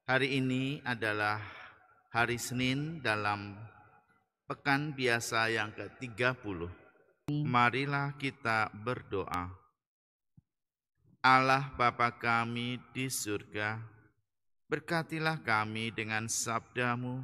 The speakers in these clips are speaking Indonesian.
Hari ini adalah hari Senin dalam pekan biasa yang ke-30. Marilah kita berdoa. Allah Bapa kami di surga, berkatilah kami dengan sabda-Mu,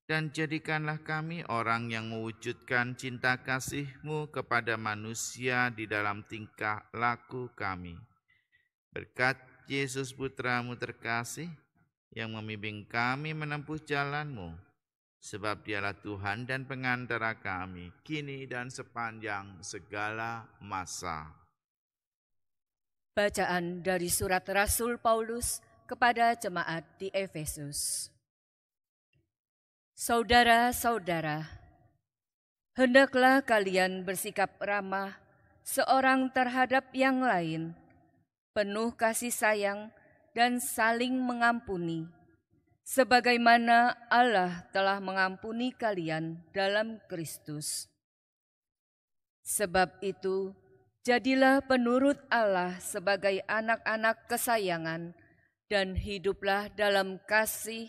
dan jadikanlah kami orang yang mewujudkan cinta kasih-Mu kepada manusia di dalam tingkah laku kami. Berkat Yesus Putra-Mu terkasih, yang membimbing kami menempuh jalan-Mu, sebab Dialah Tuhan dan pengantara kami, kini dan sepanjang segala masa. Bacaan dari surat Rasul Paulus kepada jemaat di Efesus. Saudara-saudara, hendaklah kalian bersikap ramah seorang terhadap yang lain, penuh kasih sayang dan saling mengampuni, sebagaimana Allah telah mengampuni kalian dalam Kristus. Sebab itu, jadilah penurut Allah sebagai anak-anak kesayangan dan hiduplah dalam kasih,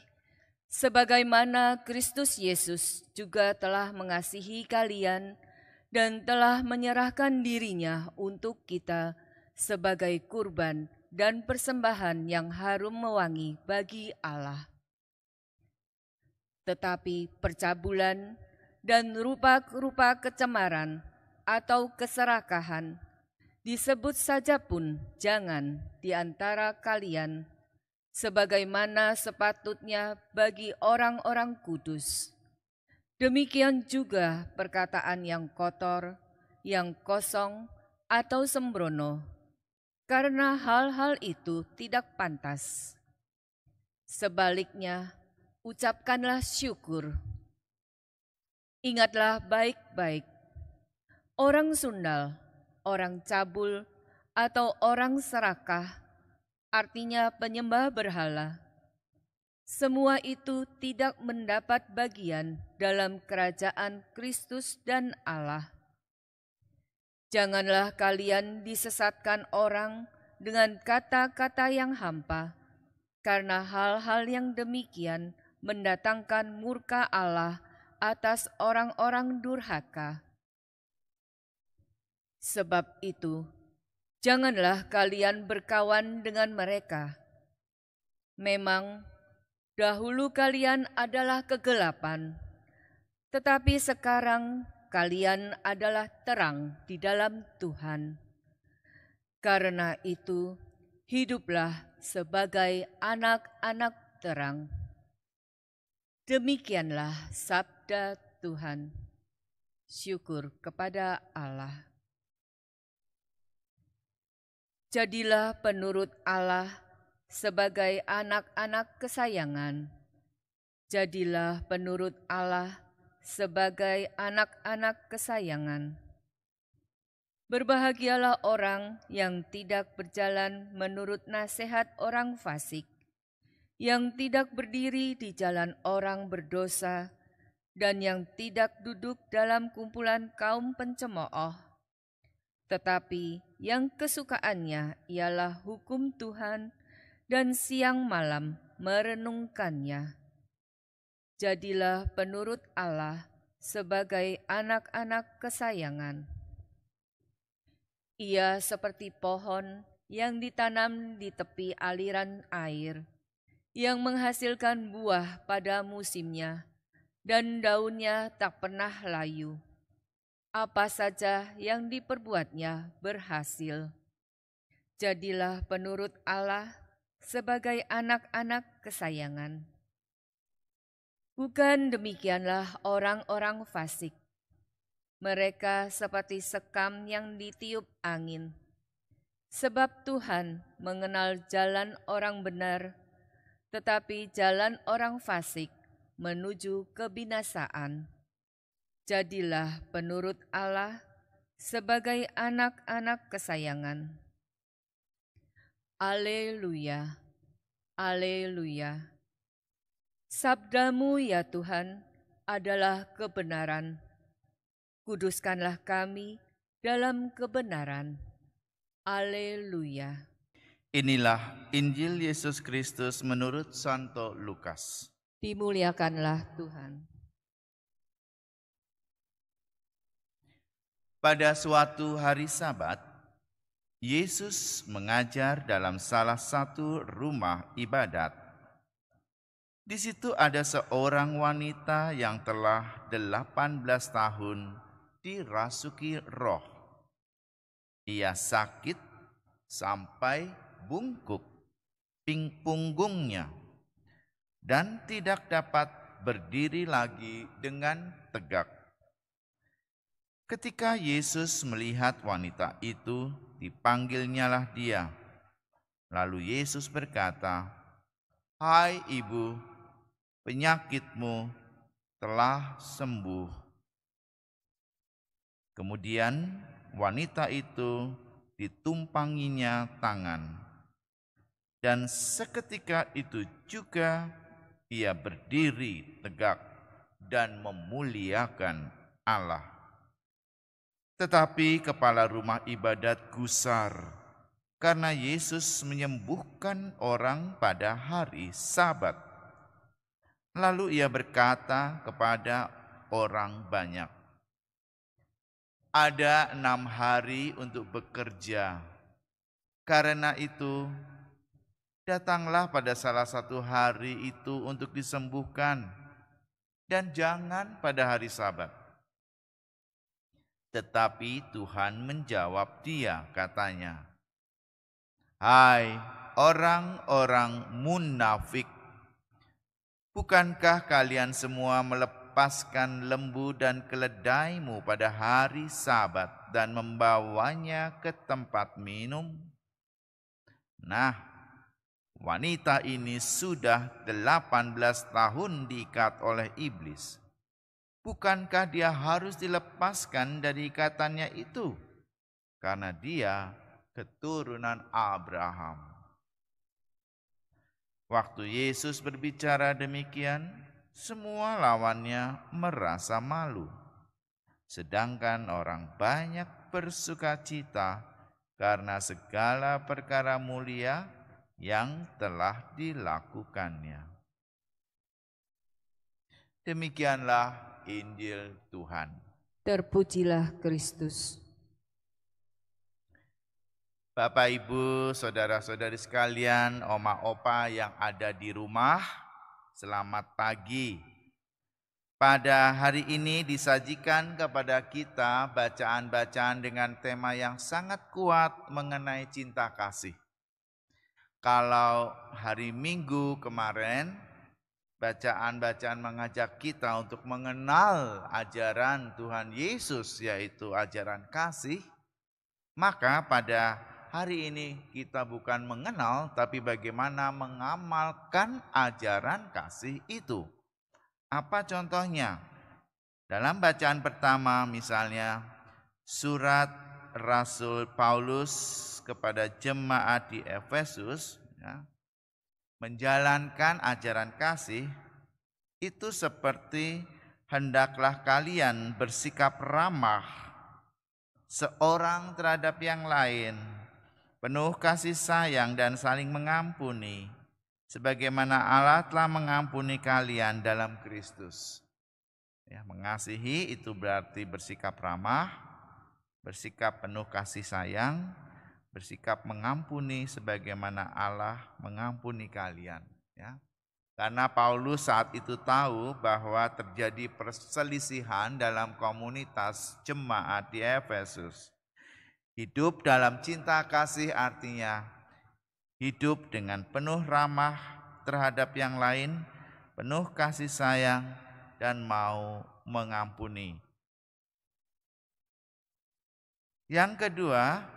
sebagaimana Kristus Yesus juga telah mengasihi kalian dan telah menyerahkan dirinya untuk kita sebagai kurban dan persembahan yang harum mewangi bagi Allah. Tetapi percabulan dan rupa-rupa kecemaran atau keserakahan disebut saja pun jangan di antara kalian, sebagaimana sepatutnya bagi orang-orang kudus. Demikian juga perkataan yang kotor, yang kosong, atau sembrono, karena hal-hal itu tidak pantas. Sebaliknya, ucapkanlah syukur. Ingatlah baik-baik, orang sundal, orang cabul, atau orang serakah, artinya penyembah berhala, semua itu tidak mendapat bagian dalam kerajaan Kristus dan Allah. Janganlah kalian disesatkan orang dengan kata-kata yang hampa, karena hal-hal yang demikian mendatangkan murka Allah atas orang-orang durhaka. Sebab itu, janganlah kalian berkawan dengan mereka. Memang, dahulu kalian adalah kegelapan, tetapi sekarang kalian adalah terang di dalam Tuhan. Karena itu, hiduplah sebagai anak-anak terang. Demikianlah sabda Tuhan. Syukur kepada Allah. Jadilah penurut Allah sebagai anak-anak kesayangan. Jadilah penurut Allah sebagai anak-anak kesayangan. Berbahagialah orang yang tidak berjalan menurut nasihat orang fasik, yang tidak berdiri di jalan orang berdosa, dan yang tidak duduk dalam kumpulan kaum pencemooh, tetapi yang kesukaannya ialah hukum Tuhan dan siang malam merenungkannya. Jadilah penurut Allah sebagai anak-anak kesayangan. Ia seperti pohon yang ditanam di tepi aliran air, yang menghasilkan buah pada musimnya, dan daunnya tak pernah layu. Apa saja yang diperbuatnya berhasil. Jadilah penurut Allah sebagai anak-anak kesayangan. Bukan demikianlah orang-orang fasik. Mereka seperti sekam yang ditiup angin. Sebab Tuhan mengenal jalan orang benar, tetapi jalan orang fasik menuju kebinasaan. Jadilah penurut Allah sebagai anak-anak kesayangan. Haleluya, haleluya. Sabda-Mu ya Tuhan adalah kebenaran. Kuduskanlah kami dalam kebenaran. Haleluya. Inilah Injil Yesus Kristus menurut Santo Lukas. Dimuliakanlah Tuhan. Pada suatu hari Sabat, Yesus mengajar dalam salah satu rumah ibadat. Di situ ada seorang wanita yang telah 18 tahun dirasuki roh. Ia sakit sampai bungkuk punggungnya dan tidak dapat berdiri lagi dengan tegak. Ketika Yesus melihat wanita itu, dipanggilnyalah dia. Lalu Yesus berkata, "Hai ibu, penyakitmu telah sembuh." Kemudian wanita itu ditumpanginya tangan. Dan seketika itu juga ia berdiri tegak dan memuliakan Allah. Tetapi kepala rumah ibadat gusar karena Yesus menyembuhkan orang pada hari Sabat. Lalu ia berkata kepada orang banyak, "Ada 6 hari untuk bekerja. Karena itu, datanglah pada salah satu hari itu untuk disembuhkan, dan jangan pada hari Sabat." Tetapi Tuhan menjawab dia, katanya, "Hai orang-orang munafik, bukankah kalian semua melepaskan lembu dan keledaimu pada hari Sabat dan membawanya ke tempat minum?" Nah, wanita ini sudah 18 tahun diikat oleh iblis. Bukankah dia harus dilepaskan dari ikatannya itu? Karena dia keturunan Abraham. Waktu Yesus berbicara demikian, semua lawannya merasa malu. Sedangkan orang banyak bersukacita karena segala perkara mulia yang telah dilakukannya. Demikianlah Injil Tuhan. Terpujilah Kristus. Bapak, Ibu, saudara-saudari sekalian, oma opa yang ada di rumah, selamat pagi. Pada hari ini disajikan kepada kita bacaan-bacaan dengan tema yang sangat kuat mengenai cinta kasih. Kalau hari Minggu kemarin, bacaan-bacaan mengajak kita untuk mengenal ajaran Tuhan Yesus, yaitu ajaran kasih. Maka pada hari ini kita bukan mengenal, tapi bagaimana mengamalkan ajaran kasih itu. Apa contohnya? Dalam bacaan pertama misalnya, surat Rasul Paulus kepada jemaat di Efesus, ya, menjalankan ajaran kasih itu seperti hendaklah kalian bersikap ramah seorang terhadap yang lain, penuh kasih sayang dan saling mengampuni, sebagaimana Allah telah mengampuni kalian dalam Kristus. Ya, mengasihi itu berarti bersikap ramah, bersikap penuh kasih sayang, bersikap mengampuni sebagaimana Allah mengampuni kalian. Ya. Karena Paulus saat itu tahu bahwa terjadi perselisihan dalam komunitas jemaat di Efesus. Hidup dalam cinta kasih artinya hidup dengan penuh ramah terhadap yang lain, penuh kasih sayang, dan mau mengampuni. Yang kedua,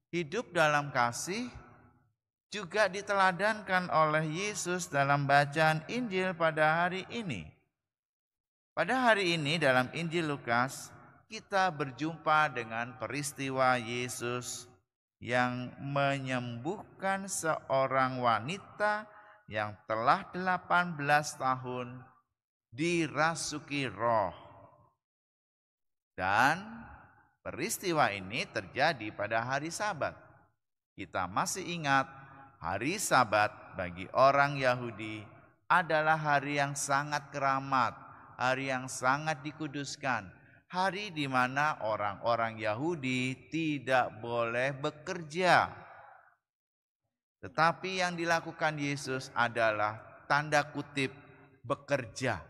hidup dalam kasih juga diteladankan oleh Yesus dalam bacaan Injil pada hari ini. Pada hari ini dalam Injil Lukas, kita berjumpa dengan peristiwa Yesus yang menyembuhkan seorang wanita yang telah 18 tahun dirasuki roh. Dan peristiwa ini terjadi pada hari Sabat. Kita masih ingat hari Sabat bagi orang Yahudi adalah hari yang sangat keramat, hari yang sangat dikuduskan, hari di mana orang-orang Yahudi tidak boleh bekerja. Tetapi yang dilakukan Yesus adalah tanda kutip bekerja,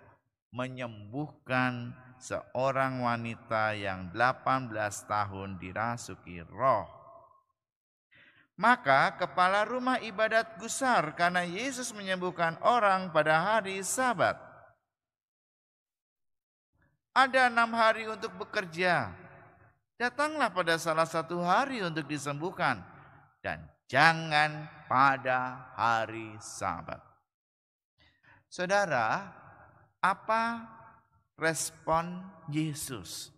menyembuhkan seorang wanita yang 18 tahun dirasuki roh. Maka kepala rumah ibadat gusar karena Yesus menyembuhkan orang pada hari Sabat. Ada 6 hari untuk bekerja. Datanglah pada salah satu hari untuk disembuhkan. Dan jangan pada hari Sabat. Saudara, apa respon Yesus?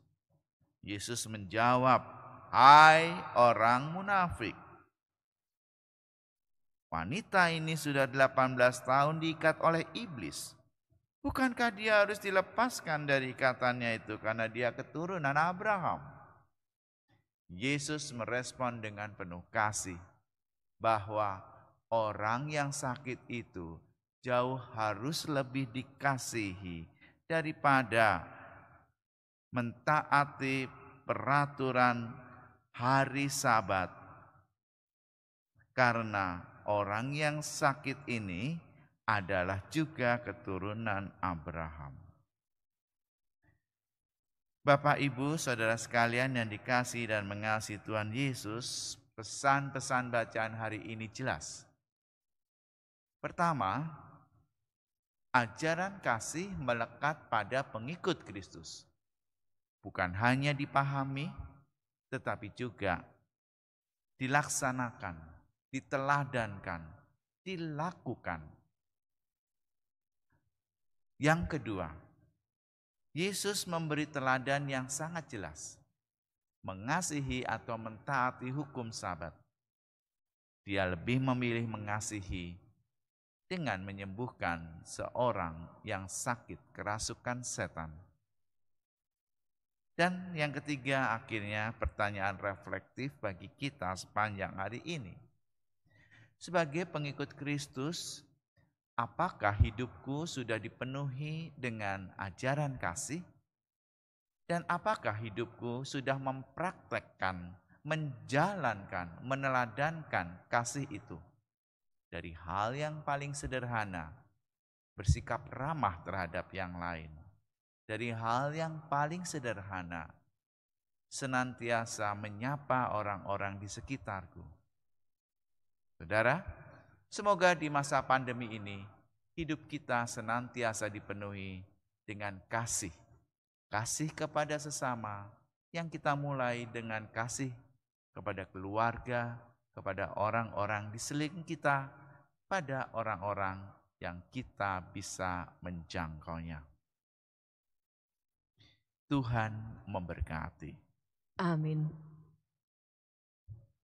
Yesus menjawab, "Hai orang munafik. Wanita ini sudah 18 tahun diikat oleh iblis. Bukankah dia harus dilepaskan dari ikatannya itu karena dia keturunan Abraham?" Yesus merespon dengan penuh kasih bahwa orang yang sakit itu jauh harus lebih dikasihi daripada mentaati peraturan hari Sabat. Karena orang yang sakit ini adalah juga keturunan Abraham. Bapak, Ibu, saudara sekalian yang dikasihi dan mengasihi Tuhan Yesus, pesan-pesan bacaan hari ini jelas. Pertama, ajaran kasih melekat pada pengikut Kristus. Bukan hanya dipahami, tetapi juga dilaksanakan, diteladankan, dilakukan. Yang kedua, Yesus memberi teladan yang sangat jelas, mengasihi atau mentaati hukum Sabat. Dia lebih memilih mengasihi dengan menyembuhkan seorang yang sakit kerasukan setan. Dan yang ketiga, akhirnya pertanyaan reflektif bagi kita sepanjang hari ini. Sebagai pengikut Kristus, apakah hidupku sudah dipenuhi dengan ajaran kasih? Dan apakah hidupku sudah mempraktekkan, menjalankan, meneladankan kasih itu? Dari hal yang paling sederhana, bersikap ramah terhadap yang lain. Dari hal yang paling sederhana, senantiasa menyapa orang-orang di sekitarku. Saudara, semoga di masa pandemi ini, hidup kita senantiasa dipenuhi dengan kasih. Kasih kepada sesama yang kita mulai dengan kasih kepada keluarga, kepada orang-orang di sekeliling kita, pada orang-orang yang kita bisa menjangkaunya. Tuhan memberkati. Amin.